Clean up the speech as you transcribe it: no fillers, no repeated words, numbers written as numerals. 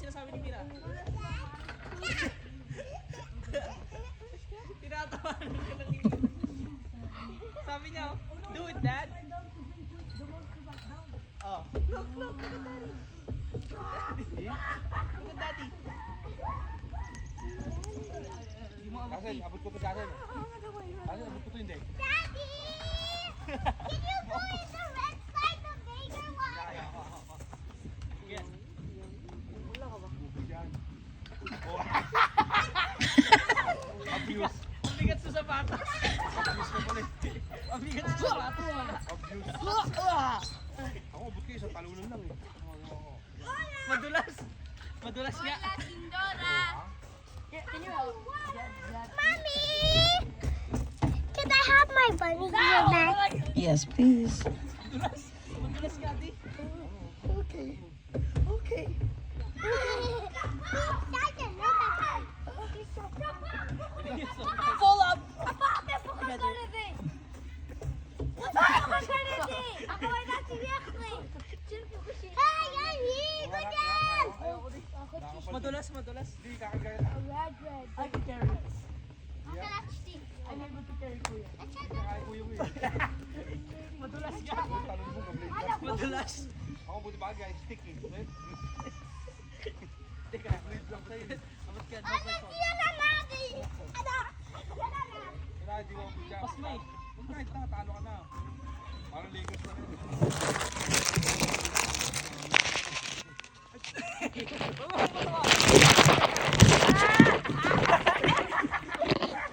sinasabi ni Mira? Tinatawanan ka ng ilo. Sabi niya, do it, Dad. Oh. Look, look at Daddy. Look at Daddy. Asan, abot ko pa sa akin. Asan, abot ko to hindi. Daddy! Can you go in the red side, the bigger one? Yes. Abuse. Ang bigat sa sapatos. Abuse ka pala. Ang bigat sa sapatos. Abuse. Ako, abot kayo sa talunan lang eh. Madulas. Madulas nga. Mommy! Can I have my bunny ear back? Yes, please. Madulas. Madulas nga, di. Okay. Okay. Full up! Madulas, madulas. Hindi, kakagaya. I can carry it. I'm able to carry Kuya. Kaya ko yung eh. Madulas nga. Talon mo, gablay. Madulas. Ako, buti bagay. Stick eh. Teka, wait lang sa'yo. Amat ka, no, Wala, di ko bigyan. Pas may. Huwag na, ito, talo ka na. Parang Lakers na rin. Oh,